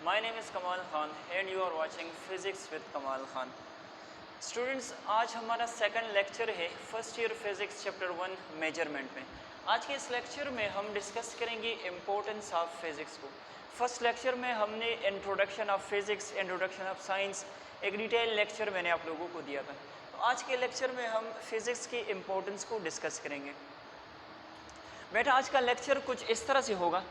My name is Kamal Khan and you are watching Physics with Kamal Khan. Students, आज हमारा second lecture है first year physics chapter 1 measurement में। आज के इस लेक्चर में हम डिस्कस करेंगे इम्पोर्टेंस ऑफ फिज़िक्स को। फर्स्ट लेक्चर में हमने introduction of physics, introduction of science, एक डिटेल लेक्चर मैंने आप लोगों को दिया था। तो आज के लेक्चर में हम फिज़िक्स की इम्पोर्टेंस को डिस्कस करेंगे। बेटा, आज का लेक्चर कुछ इस तरह से होगा।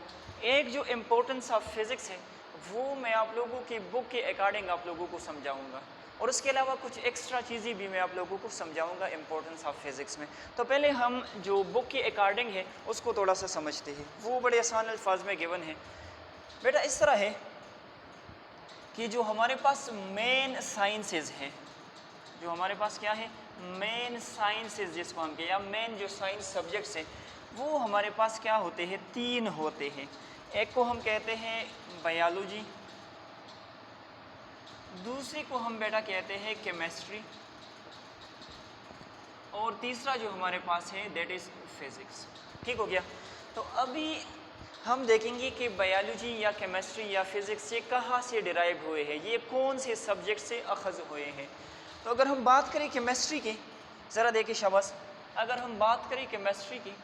एक जो इम्पोर्टेंस ऑफ फिज़िक्स है वो मैं आप लोगों की बुक के अकॉर्डिंग आप लोगों को समझाऊंगा, और उसके अलावा कुछ एक्स्ट्रा चीज़ें भी मैं आप लोगों को समझाऊंगा इम्पोर्टेंस ऑफ फिज़िक्स में। तो पहले हम जो बुक के अकॉर्डिंग है उसको थोड़ा सा समझते हैं। वो बड़े आसान अल्फाज में गिवन है। बेटा, इस तरह है कि जो हमारे पास मेन साइंसेज हैं, जो हमारे पास क्या है, मेन साइंसेज जिसको हम कहते हैं, या मेन जो साइंस सब्जेक्ट्स हैं, वो हमारे पास क्या होते हैं, तीन होते हैं। एक को हम कहते हैं बायोलॉजी, दूसरी को हम बेटा कहते हैं केमिस्ट्री, और तीसरा जो हमारे पास है दैट इज़ फिज़िक्स। ठीक हो गया। तो अभी हम देखेंगे कि बायोलॉजी या केमिस्ट्री या फिज़िक्स ये कहाँ से डिराइव हुए हैं, ये कौन से सब्जेक्ट से अखज़ हुए हैं। तो अगर हम बात करें केमिस्ट्री की, ज़रा देखिए शाबाश, अगर हम बात करें केमिस्ट्री की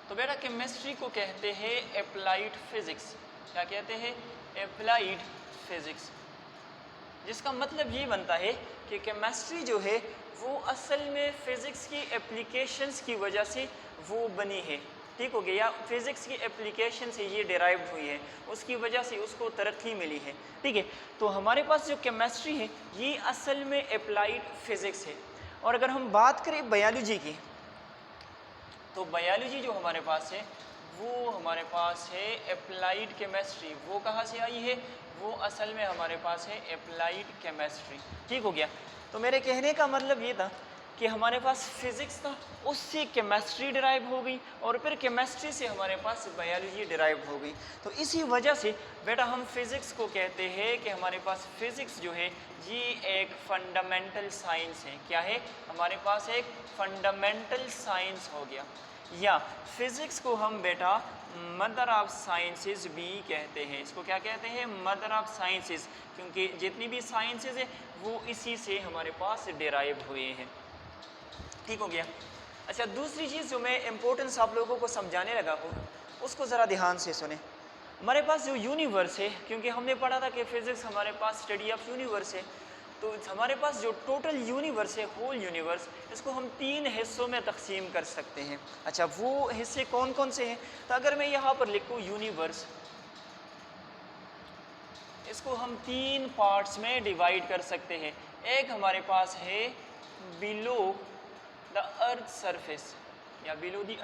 तो बेटा केमिस्ट्री को कहते हैं अप्लाइड फिज़िक्स। क्या कहते हैं? अप्लाइड फिज़िक्स, जिसका मतलब ये बनता है कि केमिस्ट्री जो है वो असल में फ़िज़िक्स की एप्लीकेशंस की वजह से वो बनी है। ठीक हो गया, या फिज़िक्स की एप्लीकेशन से ये डिराइव हुई है, उसकी वजह से उसको तरक्की मिली है। ठीक है, तो हमारे पास जो केमिस्ट्री है ये असल में अप्लाइड फिज़िक्स है। और अगर हम बात करें बायोलॉजी की, तो बायोलॉजी जो हमारे पास है वो हमारे पास है अप्लाइड केमिस्ट्री। वो कहाँ से आई है? वो असल में हमारे पास है अप्लाइड केमिस्ट्री। ठीक हो गया। तो मेरे कहने का मतलब ये था कि हमारे पास फिज़िक्स था, उससे केमिस्ट्री डिराइव हो गई, और फिर केमिस्ट्री से हमारे पास बायोलॉजी डिराइव हो गई। तो इसी वजह से बेटा हम फिज़िक्स को कहते हैं कि हमारे पास फिज़िक्स जो है ये एक फंडामेंटल साइंस है। क्या है? हमारे पास एक फंडामेंटल साइंस हो गया, या फिज़िक्स को हम बेटा मदर ऑफ साइंसेस भी कहते हैं। इसको क्या कहते हैं? मदर ऑफ साइंसेस, क्योंकि जितनी भी साइंसेस है वो इसी से हमारे पास डिराइव हुए हैं। ठीक हो गया। अच्छा, दूसरी चीज़ जो मैं इम्पोर्टेंस आप लोगों को समझाने लगा हूँ उसको ज़रा ध्यान से सुने। हमारे पास जो यूनिवर्स है, क्योंकि हमने पढ़ा था कि फ़िज़िक्स हमारे पास स्टडी ऑफ यूनिवर्स है, तो हमारे पास जो टोटल यूनिवर्स है, होल यूनिवर्स, इसको हम तीन हिस्सों में तकसीम कर सकते हैं। अच्छा, वो हिस्से कौन कौन से हैं? तो अगर मैं यहाँ पर लिखूँ यूनिवर्स, इसको हम तीन पार्ट्स में डिवाइड कर सकते हैं। एक हमारे पास है बिलो द अर्थ सरफेस, या बिलो द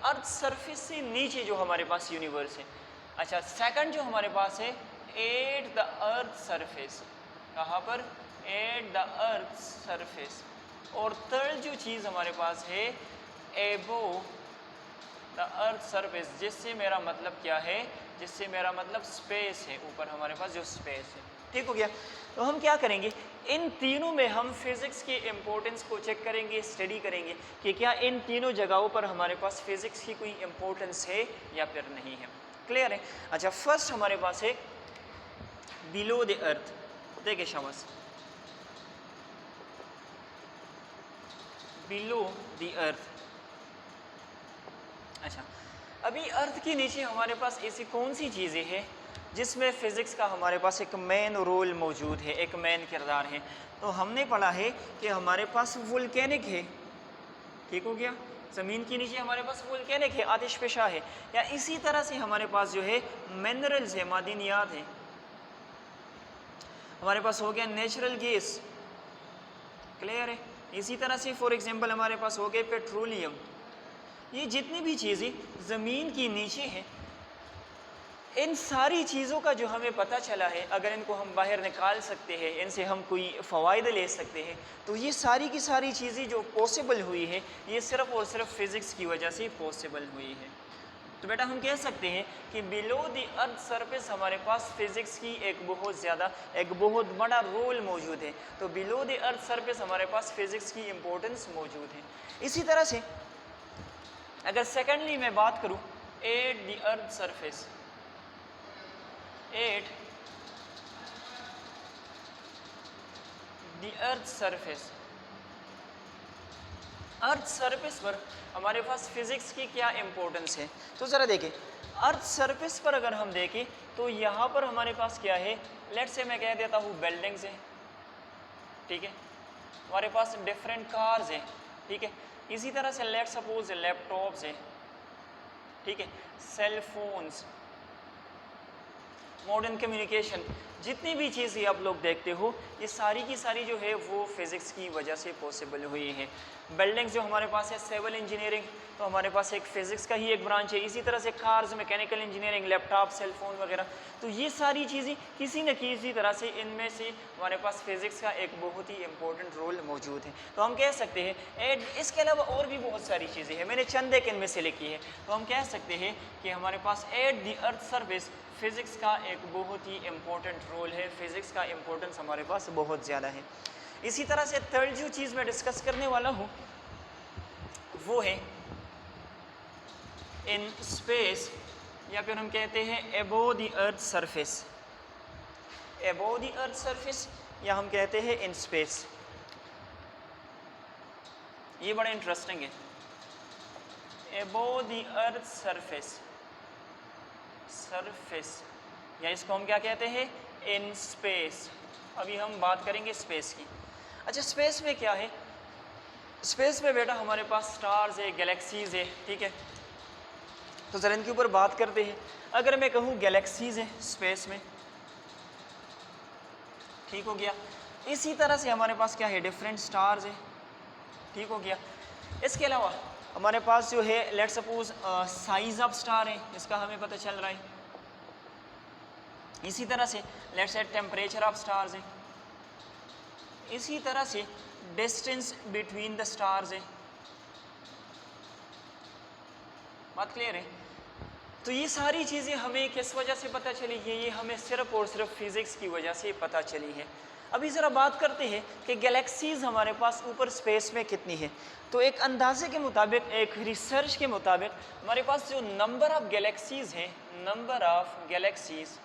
अर्थ सरफेस से नीचे जो हमारे पास यूनिवर्स है। अच्छा, सेकंड जो हमारे पास है एट द अर्थ सरफेस। कहाँ पर? Eight the earth surface. और थर्ड जो चीज़ हमारे पास है एबोव द अर्थ सरफेस, जिससे मेरा मतलब क्या है? जिससे मेरा मतलब स्पेस है, ऊपर हमारे पास जो स्पेस है। ठीक हो गया। तो हम क्या करेंगे, इन तीनों में हम फिज़िक्स की इम्पोर्टेंस को चेक करेंगे, स्टडी करेंगे कि क्या इन तीनों जगहों पर हमारे पास फिज़िक्स की कोई इम्पोर्टेंस है या फिर नहीं है। क्लियर है? अच्छा, फर्स्ट हमारे पास है बिलो द अर्थ। देखिए शाबाश, बिलो द अर्थ। अच्छा, अभी अर्थ के नीचे हमारे पास ऐसी कौन सी चीज़ें हैं जिसमें फ़िज़िक्स का हमारे पास एक मेन रोल मौजूद है, एक मेन किरदार है? तो हमने पढ़ा है कि हमारे पास वोल्केनिक है। ठीक हो गया। ज़मीन के नीचे हमारे पास वोल्केनिक है, आतिशफ़शा है। या इसी तरह से हमारे पास जो है मिनरल्स है, मादनियात है। हमारे पास हो गया नेचुरल गैस। क्लियर है? इसी तरह से फॉर एग्जांपल हमारे पास हो गए पेट्रोलियम। ये जितनी भी चीज़ें ज़मीन के नीचे हैं, इन सारी चीज़ों का जो हमें पता चला है, अगर इनको हम बाहर निकाल सकते हैं, इनसे हम कोई फ़वाइद ले सकते हैं, तो ये सारी की सारी चीज़ें जो पॉसिबल हुई है ये सिर्फ़ और सिर्फ फ़िज़िक्स की वजह से पॉसिबल हुई है। तो बेटा हम कह सकते हैं कि बिलो द अर्थ सरफेस हमारे पास फ़िज़िक्स की एक बहुत बड़ा रोल मौजूद है। तो बिलो द अर्थ सरफेस हमारे पास फ़िज़िक्स की इम्पोर्टेंस मौजूद है। इसी तरह से अगर सेकेंडली मैं बात करूँ eight the earth surface, eight the earth surface. Earth surface पर हमारे पास फिजिक्स की क्या इंपॉर्टेंस है, तो ज़रा देखिए अर्थ सरफेस पर अगर हम देखें तो यहाँ पर हमारे पास क्या है, लेट्स से मैं कह देता हूँ बिल्डिंग्स हैं, ठीक है, हमारे पास डिफरेंट कार्स हैं, ठीक है, इसी तरह से लेट्स सपोज लैपटॉप्स हैं, ठीक है, सेल फोन्स, मॉडर्न कम्युनिकेशन, जितनी भी चीज़ें आप लोग देखते हो ये सारी की सारी जो है वो फिज़िक्स की वजह से पॉसिबल हुई है। बिल्डिंग्स जो हमारे पास है सिविल इंजीनियरिंग, तो हमारे पास एक फ़िज़िक्स का ही एक ब्रांच है। इसी तरह से cars, mechanical engineering, laptop, cell phone वगैरह, तो ये सारी चीज़ें किसी न किसी तरह से इनमें से हमारे पास फिज़िक्स का एक बहुत ही इंपॉर्टेंट रोल मौजूद है। तो हम कह सकते हैं इसके अलावा और भी बहुत सारी चीज़ें हैं, मैंने चंद एक इनमें से लिखी है, तो हम कह सकते हैं कि हमारे पास at the earth surface physics का एक बहुत ही इम्पोर्टेंट रोल है, फिज़िक्स का इम्पोर्टेंस हमारे पास बहुत ज़्यादा है। इसी तरह से थर्ड जो चीज़ मैं डिस्कस करने वाला हूँ वो है इन स्पेस, या फिर हम कहते हैं above the earth surface, above the earth surface, या हम कहते हैं इन स्पेस। ये बड़ा इंटरेस्टिंग है, above the earth surface, surface, या इसको हम क्या कहते हैं, इन स्पेस। अभी हम बात करेंगे स्पेस की। अच्छा, स्पेस में क्या है, स्पेस में बेटा हमारे पास स्टार्स है, गैलेक्सीज है, ठीक है, तो ज़रा इनके ऊपर बात करते हैं। अगर मैं कहूँ गैलेक्सीज है स्पेस में, ठीक हो गया, इसी तरह से हमारे पास क्या है, डिफरेंट स्टार्स है, ठीक हो गया। इसके अलावा हमारे पास जो है let's suppose size of star है, इसका हमें पता चल रहा है। इसी तरह से let's say temperature of stars है, इसी तरह से डिस्टेंस बिटवीन द स्टार्स है। बात क्लियर है? तो ये सारी चीज़ें हमें किस वजह से पता चली है, ये हमें सिर्फ और सिर्फ फिज़िक्स की वजह से पता चली है। अभी ज़रा बात करते हैं कि गैलेक्सीज़ हमारे पास ऊपर स्पेस में कितनी है। तो एक अंदाजे के मुताबिक, एक रिसर्च के मुताबिक हमारे पास जो नंबर ऑफ़ गैलेक्सीज़ हैं, नंबर ऑफ़ गैलेक्सीज़,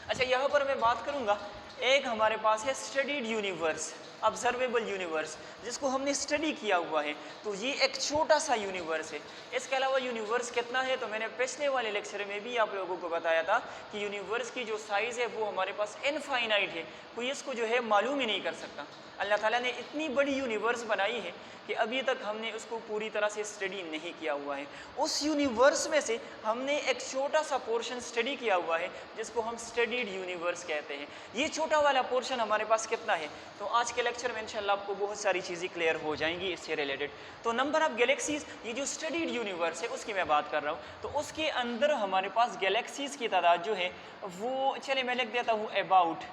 अच्छा यहाँ पर मैं बात करूँगा, एक हमारे पास है स्टडीड यूनिवर्स, ऑब्जर्वेबल यूनिवर्स, जिसको हमने स्टडी किया हुआ है, तो ये एक छोटा सा यूनिवर्स है। इसके अलावा यूनिवर्स कितना है, तो मैंने पिछले वाले लेक्चर में भी आप लोगों को बताया था कि यूनिवर्स की जो साइज़ है वो हमारे पास इनफाइनाइट है, कोई इसको जो है मालूम ही नहीं कर सकता। अल्लाह ताला ने इतनी बड़ी यूनिवर्स बनाई है कि अभी तक हमने उसको पूरी तरह से स्टडी नहीं किया हुआ है। उस यूनिवर्स में से हमने एक छोटा सा पोर्शन स्टडी किया हुआ है जिसको हम स्टडीड यूनिवर्स कहते हैं। ये छोटा वाला पोर्शन हमारे पास कितना है, तो आज के लेक्चर में इंशाल्लाह आपको बहुत सारी चीज़ें क्लियर हो जाएंगी इससे रिलेटेड। तो नंबर ऑफ गैलेक्सीज, ये जो स्टडीड यूनिवर्स है उसकी मैं बात कर रहा हूँ, तो उसके अंदर हमारे पास गैलेक्सीज की तादाद जो है वो, चले मैं लिख देता हूँ अबाउट,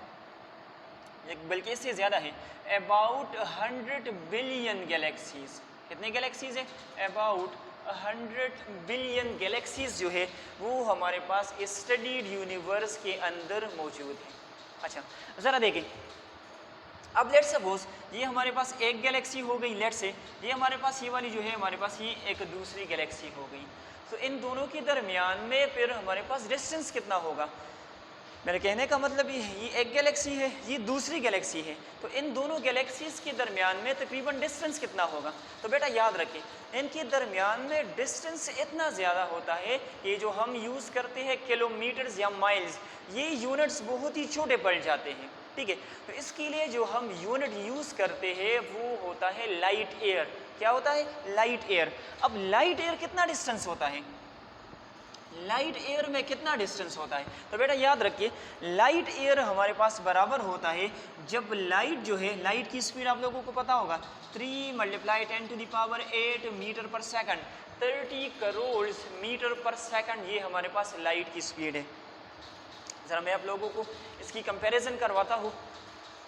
बल्कि इससे ज़्यादा है, अबाउट 100 बिलियन गैलेक्सीज। कितने गैलेक्सीज हैं? अबाउट 100 बिलियन गैलेक्सीज जो है वो हमारे पास इस स्टडीड यूनिवर्स के अंदर मौजूद है। अच्छा ज़रा देखें, अब लेट्स सपोज ये हमारे पास एक गैलेक्सी हो गई, लेट्स से ये हमारे पास, ये वाली जो है हमारे पास ये एक दूसरी गैलेक्सी हो गई, तो इन दोनों के दरमियान में फिर हमारे पास डिस्टेंस कितना होगा। मेरे कहने का मतलब ये है, ये एक गैलेक्सी है, ये दूसरी गैलेक्सी है, तो इन दोनों गैलेक्सीज के दरमियान में तकरीबन डिस्टेंस कितना होगा। तो बेटा याद रखें, इनके दरमियान में डिस्टेंस इतना ज़्यादा होता है, ये जो हम यूज़ करते हैं किलोमीटर्स या माइल्स, ये यूनिट्स बहुत ही छोटे पड़ जाते हैं, ठीक है। तो इसके लिए जो हम यूनिट यूज़ करते हैं वो होता है लाइट ईयर। क्या होता है? Light year. अब लाइट ईयर कितना डिस्टेंस होता है, लाइट ईयर में कितना डिस्टेंस होता है, तो बेटा याद रखिए लाइट ईयर हमारे पास बराबर होता है, जब लाइट जो है, लाइट की स्पीड आप लोगों को पता होगा 3 × 10⁸ मीटर पर सेकंड, 30 करोड़ मीटर पर सेकंड, ये हमारे पास लाइट की स्पीड है। ज़रा मैं आप लोगों को इसकी कंपैरिजन करवाता हूँ।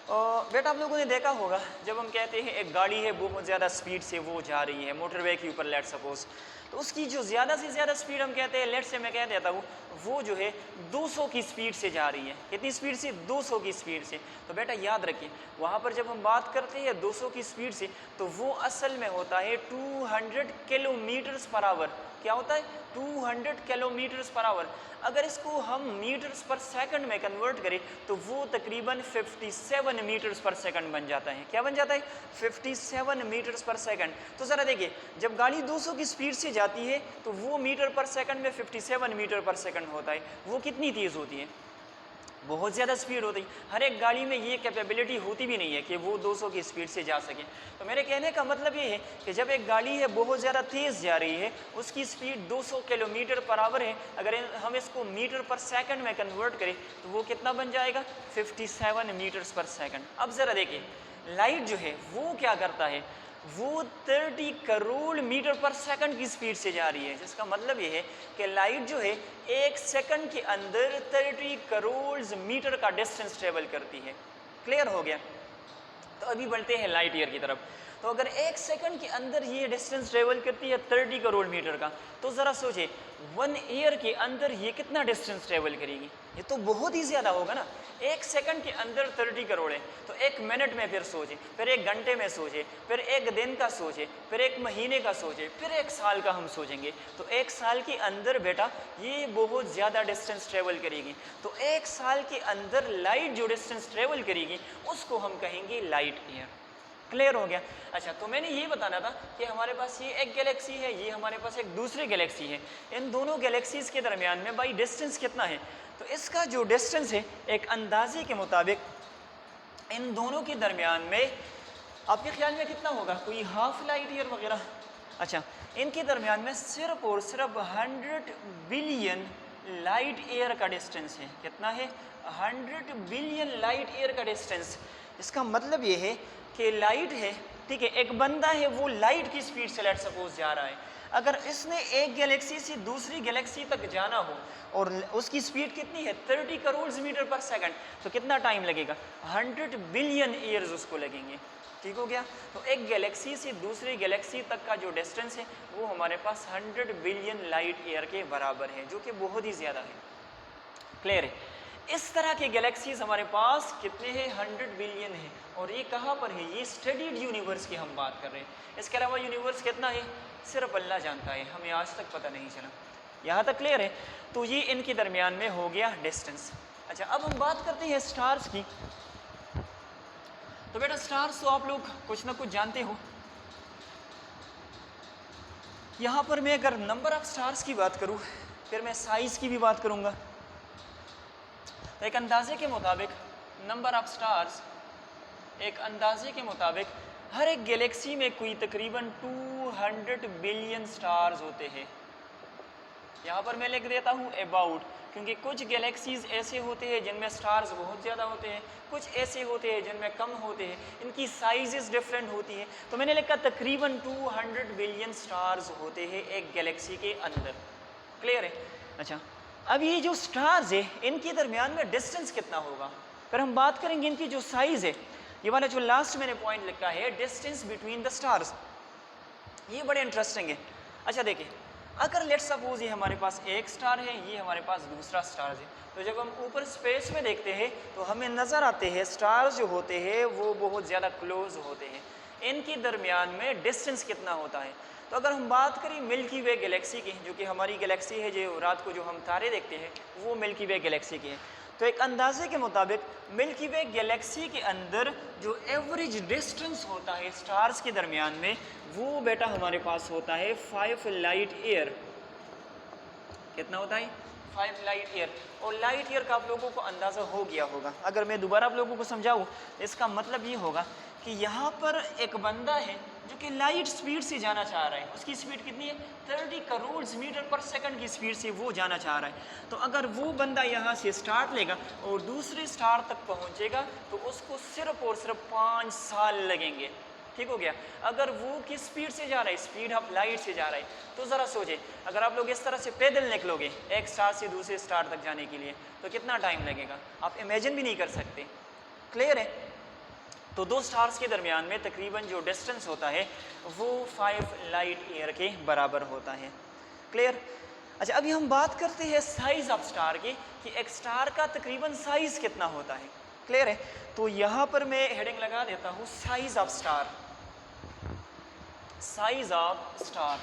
बेटा आप लोगों ने देखा होगा, जब हम कहते हैं एक गाड़ी है बहुत ज़्यादा स्पीड से वो जा रही है मोटरवे के ऊपर, लेट सपोज, तो उसकी जो ज़्यादा से ज़्यादा स्पीड हम कहते हैं, लेट से मैं कह देता हूँ, वो जो है 200 की स्पीड से जा रही है। कितनी स्पीड से? 200 की स्पीड से। तो बेटा याद रखिए, वहाँ पर जब हम बात करते हैं 200 की स्पीड से, तो वो असल में होता है 200 किलोमीटर्स पर आवर, क्या होता है 200 किलोमीटर्स पर आवर। अगर इसको हम मीटर्स पर सेकंड में कन्वर्ट करें तो वो तकरीबन 57 मीटर्स पर सेकंड बन जाता है। क्या बन जाता है 57 मीटर्स पर सेकंड। तो ज़रा देखिए, जब गाड़ी 200 की स्पीड से जाती है तो वो मीटर पर सेकंड में 57 मीटर पर सेकंड होता है। वो कितनी तेज़ होती है, बहुत ज़्यादा स्पीड होती है। हर एक गाड़ी में ये कैपेबिलिटी होती भी नहीं है कि वो 200 की स्पीड से जा सके। तो मेरे कहने का मतलब ये है कि जब एक गाड़ी है बहुत ज़्यादा तेज़ जा रही है, उसकी स्पीड 200 किलोमीटर पर आवर है, अगर हम इसको मीटर पर सेकंड में कन्वर्ट करें तो वो कितना बन जाएगा 57 मीटर्स पर सेकंड। अब ज़रा देखिए, लाइट जो है वो क्या करता है, वो 30 करोड़ मीटर पर सेकंड की स्पीड से जा रही है, जिसका मतलब ये है कि लाइट जो है एक सेकंड के अंदर 30 करोड़ मीटर का डिस्टेंस ट्रेवल करती है। क्लियर हो गया। तो अभी बढ़ते हैं लाइट ईयर की तरफ। तो अगर एक सेकंड के अंदर ये डिस्टेंस ट्रेवल करती है 30 करोड़ मीटर का, तो ज़रा सोचिए 1 ईयर के अंदर ये कितना डिस्टेंस ट्रेवल करेगी। ये तो बहुत ही ज़्यादा होगा ना। एक सेकंड के अंदर 30 करोड़ है, तो एक मिनट में फिर सोचिए, फिर एक घंटे में सोचिए, फिर एक दिन का सोचिए, फिर एक महीने का सोचिए, फिर एक साल का हम सोचेंगे तो एक साल के अंदर बेटा ये बहुत ज़्यादा डिस्टेंस ट्रेवल करेगी। तो एक साल के अंदर लाइट जो डिस्टेंस ट्रेवल करेगी उसको हम कहेंगे लाइट ईयर। क्लियर हो गया। अच्छा, तो मैंने ये बताना था कि हमारे पास ये एक गैलेक्सी है, ये हमारे पास एक दूसरी गैलेक्सी है। इन दोनों गैलेक्सीज़ के दरमियान में भाई डिस्टेंस कितना है, तो इसका जो डिस्टेंस है एक अंदाजे के मुताबिक इन दोनों के दरमियान में आपके ख्याल में कितना होगा, कोई हाफ लाइट ईयर वगैरह। अच्छा, इनके दरमियान में सिर्फ और सिर्फ 100 बिलियन लाइट ईयर का डिस्टेंस है। कितना है 100 बिलियन लाइट ईयर का डिस्टेंस। इसका मतलब ये है कि लाइट है, ठीक है, एक बंदा है वो लाइट की स्पीड से लेट सपोज जा रहा है, अगर इसने एक गैलेक्सी से दूसरी गैलेक्सी तक जाना हो और उसकी स्पीड कितनी है 30 करोड़ मीटर पर सेकंड, तो कितना टाइम लगेगा 100 बिलियन ईयर्स उसको लगेंगे। ठीक हो गया। तो एक गैलेक्सी से दूसरी गैलेक्सी तक का जो डिस्टेंस है वो हमारे पास 100 बिलियन लाइट ईयर के बराबर है, जो कि बहुत ही ज़्यादा है। क्लियर है। इस तरह के गैलेक्सीज हमारे पास कितने हैं 100 बिलियन है। और ये कहाँ पर है, ये स्टडीड यूनिवर्स की हम बात कर रहे हैं। इसके अलावा यूनिवर्स कितना है सिर्फ अल्लाह जानता है, हमें आज तक पता नहीं चला। यहाँ तक क्लियर है। तो ये इनके दरमियान में हो गया डिस्टेंस। अच्छा, अब हम बात करते हैं स्टार्स की। तो बेटा स्टार्स तो आप लोग कुछ ना कुछ जानते हो। यहाँ पर मैं अगर नंबर ऑफ स्टार्स की बात करूँ, फिर मैं साइज़ की भी बात करूँगा। तो एक अंदाजे के मुताबिक नंबर ऑफ स्टार्स, एक अंदाजे के मुताबिक हर एक गैलेक्सी में कोई तकरीबन 200 बिलियन स्टार्स होते हैं। यहाँ पर मैं लिख देता हूँ अबाउट, क्योंकि कुछ गैलेक्सीज ऐसे होते हैं जिनमें स्टार्स बहुत ज़्यादा होते हैं, कुछ ऐसे होते हैं जिनमें कम होते हैं, इनकी साइजेस डिफरेंट होती हैं। तो मैंने लिखा तकरीबन 200 बिलियन स्टार्स होते हैं एक गैलेक्सी के अंदर। क्लियर है। अच्छा, अब ये जो स्टार्स है इनके दरमियान में डिस्टेंस कितना होगा, फिर हम बात करेंगे इनकी जो साइज़ है। ये वाला जो लास्ट मैंने पॉइंट लिखा है डिस्टेंस बिटवीन द स्टार्स, ये बड़े इंटरेस्टिंग है। अच्छा देखिए, अगर लेट्स सपोज ये हमारे पास एक स्टार है, ये हमारे पास दूसरा स्टार है, तो जब हम ऊपर स्पेस में देखते हैं तो हमें नज़र आते हैं स्टार्स जो होते हैं वो बहुत ज़्यादा क्लोज होते हैं। इनके दरमियान में डिस्टेंस कितना होता है। तो अगर हम बात करें मिल्की वे गैलेक्सी की, जो कि हमारी गैलेक्सी है, जो रात को जो हम तारे देखते हैं वो मिल्की वे गैलेक्सी की है, तो एक अंदाजे के मुताबिक मिल्की वे गैलेक्सी के अंदर जो एवरेज डिस्टेंस होता है स्टार्स के दरमियान में, वो बेटा हमारे पास होता है 5 लाइट ईयर। कितना होता है 5 लाइट ईयर। और लाइट ईयर का आप लोगों को अंदाज़ा हो गया होगा। अगर मैं दोबारा आप लोगों को समझाऊँ, इसका मतलब ये होगा कि यहाँ पर एक बंदा है जो कि लाइट स्पीड से जाना चाह रहा है। उसकी स्पीड कितनी है 30 करोड़ मीटर पर सेकंड की स्पीड से वो जाना चाह रहा है। तो अगर वो बंदा यहाँ से स्टार्ट लेगा और दूसरे स्टार तक पहुँचेगा तो उसको सिर्फ और सिर्फ 5 साल लगेंगे। ठीक हो गया। अगर वो किस स्पीड से जा रहा है, स्पीड ऑफ लाइट से जा रहा है, तो ज़रा सोचें अगर आप लोग इस तरह से पैदल निकलोगे एक स्टार से दूसरे स्टार तक जाने के लिए तो कितना टाइम लगेगा, आप इमेजिन भी नहीं कर सकते। क्लियर है। तो दो स्टार्स के दरमियान में तकरीबन जो डिस्टेंस होता है वो 5 लाइट ईयर के बराबर होता है। क्लियर। अच्छा, अभी हम बात करते हैं साइज़ ऑफ स्टार की, कि एक स्टार का तकरीबन साइज़ कितना होता है। क्लियर है। तो यहाँ पर मैं हेडिंग लगा देता हूँ size of star. Size of star.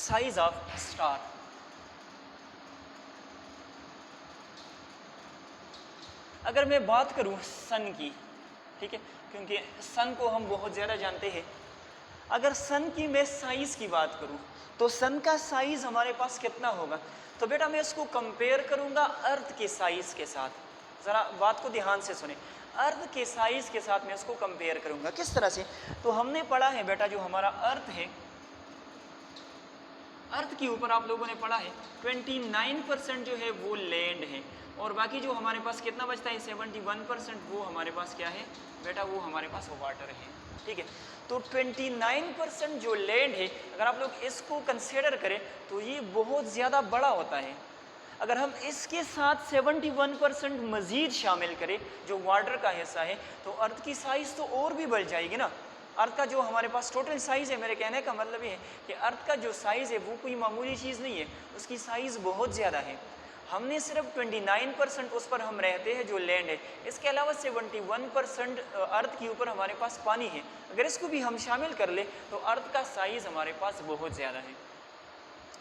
Size of star. अगर मैं बात करूं सन की, ठीक है, क्योंकि सन को हम बहुत ज़्यादा जानते हैं। अगर सन की मैं साइज़ की बात करूं तो सन का साइज़ हमारे पास कितना होगा? तो बेटा मैं इसको कंपेयर करूंगा अर्थ के साइज़ के साथ। ज़रा बात को ध्यान से सुने, अर्थ के साइज़ के साथ मैं इसको कंपेयर करूंगा। किस तरह से? तो हमने पढ़ा है बेटा, जो हमारा अर्थ है, अर्थ के ऊपर आप लोगों ने पढ़ा है 29% जो है वो लैंड है, और बाकी जो हमारे पास कितना बचता है 71%, वो हमारे पास क्या है बेटा? वो हमारे पास वाटर है, ठीक है। तो 29% जो लैंड है, अगर आप लोग इसको कंसिडर करें तो ये बहुत ज़्यादा बड़ा होता है। अगर हम इसके साथ 71% मज़ीद शामिल करें जो वाटर का हिस्सा है, तो अर्थ की साइज़ तो और भी बढ़ जाएगी ना। अर्थ का जो हमारे पास टोटल साइज़ है, मेरे कहने का मतलब ये है कि अर्थ का जो साइज़ है वो कोई मामूली चीज़ नहीं है, उसकी साइज़ बहुत ज़्यादा है। हमने सिर्फ 29% उस पर हम रहते हैं जो लैंड है, इसके अलावा 71% अर्थ के ऊपर हमारे पास पानी है। अगर इसको भी हम शामिल कर ले तो अर्थ का साइज़ हमारे पास बहुत ज़्यादा है।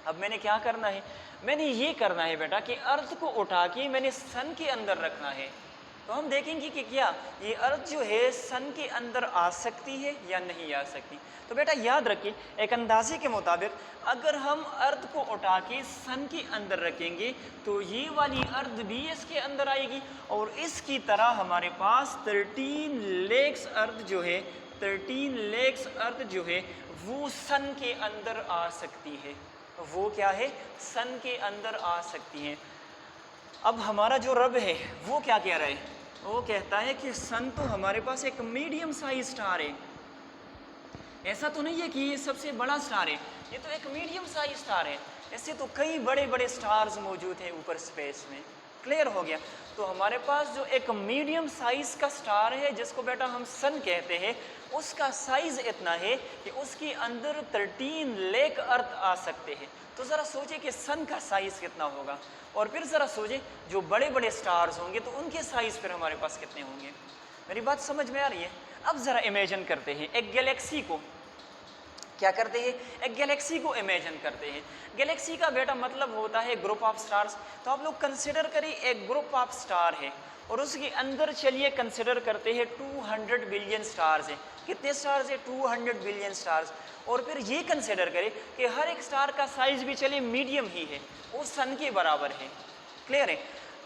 अब मैंने क्या करना है? मैंने ये करना है बेटा कि अर्थ को उठा के मैंने सन के अंदर रखना है। तो हम देखेंगे कि क्या ये अर्थ जो है सन के अंदर आ सकती है या नहीं आ सकती। तो बेटा याद रखिए, एक अंदाजे के मुताबिक अगर हम अर्थ को उठा के सन के अंदर रखेंगे तो ये वाली अर्थ भी इसके अंदर आएगी, और इसकी तरह हमारे पास 13 लेक्स अर्थ जो है, 13 लेक्स अर्थ जो है वो सन के अंदर आ सकती है। वो क्या है? सन के अंदर आ सकती है। अब हमारा जो रब है वो क्या कह रहा है? वो कहता है कि सन तो हमारे पास एक मीडियम साइज स्टार है। ऐसा तो नहीं है कि ये सबसे बड़ा स्टार है, ये तो एक मीडियम साइज स्टार है। ऐसे तो कई बड़े बड़े स्टार्स मौजूद हैं ऊपर स्पेस में। क्लियर हो गया? तो हमारे पास जो एक मीडियम साइज का स्टार है जिसको बेटा हम सन कहते हैं, उसका साइज इतना है कि उसके अंदर 13 लेक अर्थ आ सकते हैं। तो ज़रा सोचे कि सन का साइज़ कितना होगा, और फिर ज़रा सोचे जो बड़े बड़े स्टार्स होंगे तो उनके साइज़ फिर हमारे पास कितने होंगे। मेरी बात समझ में आ रही है? अब ज़रा इमेजिन करते हैं एक गैलेक्सी को। क्या करते हैं? एक गैलेक्सी को इमेजिन करते हैं। गैलेक्सी का बेटा मतलब होता है ग्रुप ऑफ स्टार्स। तो आप लोग कंसिडर करिए एक ग्रुप ऑफ स्टार है, और उसके अंदर चलिए कंसिडर करते हैं 200 बिलियन स्टार्स हैं। कितने स्टार्स हैं? 200 बिलियन स्टार्स। और फिर ये कंसिडर करें कि हर एक स्टार का साइज भी चलिए मीडियम ही है, वो सन के बराबर है। क्लियर है?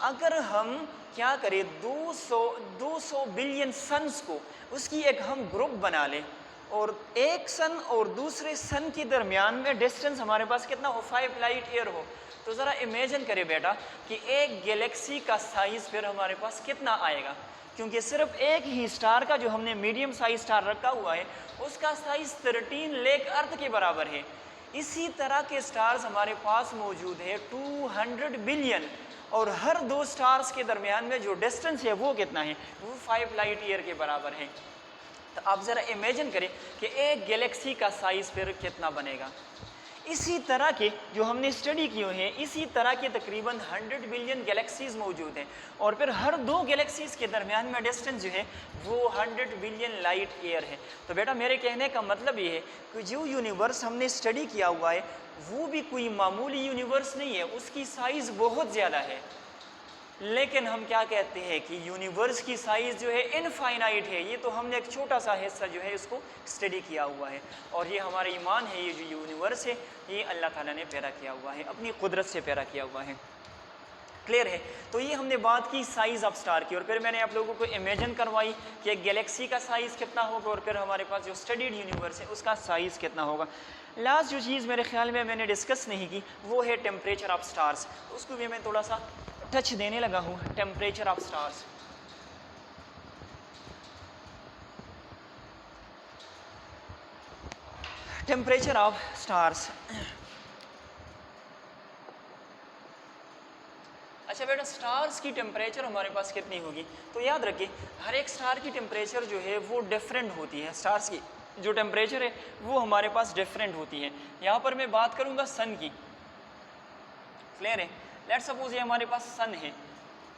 अगर हम क्या करें, 200 बिलियन सन्स को उसकी एक हम ग्रुप बना लें, और एक सन और दूसरे सन के दरमियान में डिस्टेंस हमारे पास कितना हो? 5 लाइट ईयर हो। तो ज़रा इमेजिन करें बेटा कि एक गैलेक्सी का साइज़ फिर हमारे पास कितना आएगा, क्योंकि सिर्फ एक ही स्टार का जो हमने मीडियम साइज स्टार रखा हुआ है उसका साइज़ 13 लेक अर्थ के बराबर है। इसी तरह के स्टार्स हमारे पास मौजूद है 200 बिलियन, और हर दो स्टार्स के दरमियान में जो डिस्टेंस है वो कितना है? वो 5 लाइट ईयर के बराबर है। तो आप ज़रा इमेजिन करें कि एक गैलेक्सी का साइज़ फिर कितना बनेगा। इसी तरह के जो हमने स्टडी किए हैं, इसी तरह के तकरीबन 100 बिलियन गैलेक्सीज़ मौजूद हैं, और फिर हर दो गैलेक्सीज़ के दरमियान में डिस्टेंस जो है वो 100 बिलियन लाइट ईयर है। तो बेटा मेरे कहने का मतलब ये है कि जो यूनिवर्स हमने स्टडी किया हुआ है वो भी कोई मामूली यूनिवर्स नहीं है, उसकी साइज़ बहुत ज़्यादा है। लेकिन हम क्या कहते हैं कि यूनिवर्स की साइज़ जो है इनफाइनाइट है। ये तो हमने एक छोटा सा हिस्सा जो है इसको स्टडी किया हुआ है, और ये हमारा ईमान है, ये जो यूनिवर्स है ये अल्लाह ताला ने पैदा किया हुआ है, अपनी कुदरत से पैदा किया हुआ है। क्लियर है? तो ये हमने बात की साइज़ ऑफ स्टार की, और फिर मैंने आप लोगों को इमेजिन करवाई कि एक गैलेक्सी का साइज़ कितना होगा, और फिर हमारे पास जो स्टडीड यूनिवर्स है उसका साइज़ कितना होगा। लास्ट जो चीज़ मेरे ख्याल में मैंने डिस्कस नहीं की वो है टेम्परेचर ऑफ स्टार्स। उसको भी मैं थोड़ा सा टच देने लगा हूँ। Temperature of stars, temperature of stars. अच्छा बेटा, स्टार्स की टेम्परेचर हमारे पास कितनी होगी? तो याद रखिए हर एक स्टार की टेम्परेचर जो है वो डिफरेंट होती है। स्टार्स की जो टेम्परेचर है वो हमारे पास डिफरेंट होती है। यहाँ पर मैं बात करूँगा सन की। क्लियर है? लेट सपोज ये हमारे पास सन है,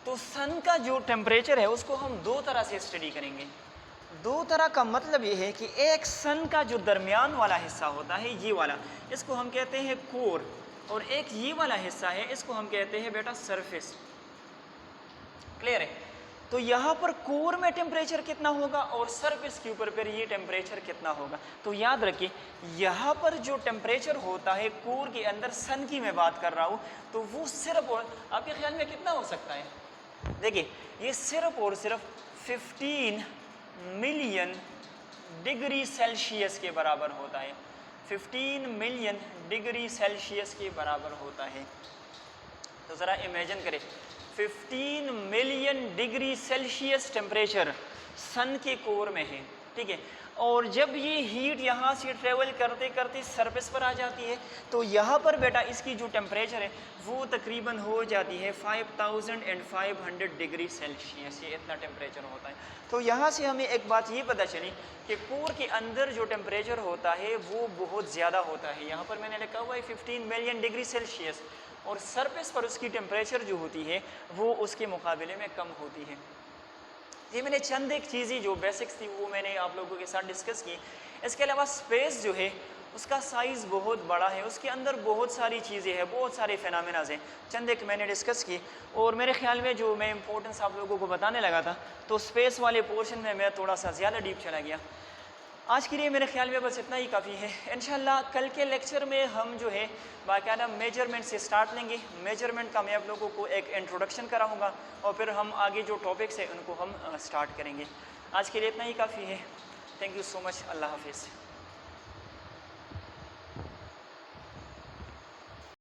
तो सन का जो टेम्परेचर है उसको हम दो तरह से स्टडी करेंगे। दो तरह का मतलब ये है कि एक सन का जो दरमियान वाला हिस्सा होता है ये वाला, इसको हम कहते हैं कोर, और एक ये वाला हिस्सा है इसको हम कहते हैं बेटा सरफेस। क्लियर है? तो यहाँ पर कोर में टेम्परेचर कितना होगा और सरफेस के ऊपर पर ये टेम्परेचर कितना होगा। तो याद रखिए यहाँ पर जो टेम्परेचर होता है कोर के अंदर, सन की मैं बात कर रहा हूँ, तो वो सिर्फ और आपके ख्याल में कितना हो सकता है? देखिए ये सिर्फ और सिर्फ 15 मिलियन डिग्री सेल्सियस के बराबर होता है। 15 मिलियन डिग्री सेल्सियस के बराबर होता है। तो ज़रा इमेजिन करें 15 मिलियन डिग्री सेल्सियस टेम्परेचर सन के कोर में है, ठीक है। और जब ये हीट यहाँ से ट्रेवल करते करते सरफेस पर आ जाती है तो यहाँ पर बेटा इसकी जो टेम्परेचर है वो तकरीबन हो जाती है 5500 डिग्री सेल्सियस, ये इतना टेम्परेचर होता है। तो यहाँ से हमें एक बात ये पता चली कि कोर के अंदर जो टेम्परेचर होता है वो बहुत ज़्यादा होता है। यहाँ पर मैंने लिखा हुआ है 15 मिलियन डिग्री सेल्सियस, और सरफेस पर उसकी टेम्परेचर जो होती है वो उसके मुकाबले में कम होती है। ये मैंने चंद एक चीज़ें जो बेसिक्स थी वो मैंने आप लोगों के साथ डिस्कस की। इसके अलावा स्पेस जो है उसका साइज़ बहुत बड़ा है, उसके अंदर बहुत सारी चीज़ें हैं, बहुत सारे फिनोमेनाज हैं, चंद एक मैंने डिस्कस की। और मेरे ख्याल में जो मैं इंपॉर्टेंस आप लोगों को बताने लगा था तो स्पेस वाले पोर्शन में मैं थोड़ा सा ज़्यादा डीप चला गया। आज के लिए मेरे ख्याल में बस इतना ही काफ़ी है। इंशाल्लाह कल के लेक्चर में हम जो है बाकायदा मेजरमेंट से स्टार्ट लेंगे। मेजरमेंट का मैं आप लोगों को एक इंट्रोडक्शन कराऊंगा और फिर हम आगे जो टॉपिक्स हैं उनको हम स्टार्ट करेंगे। आज के लिए इतना ही काफ़ी है। Thank you so much. अल्लाह हाफिज़।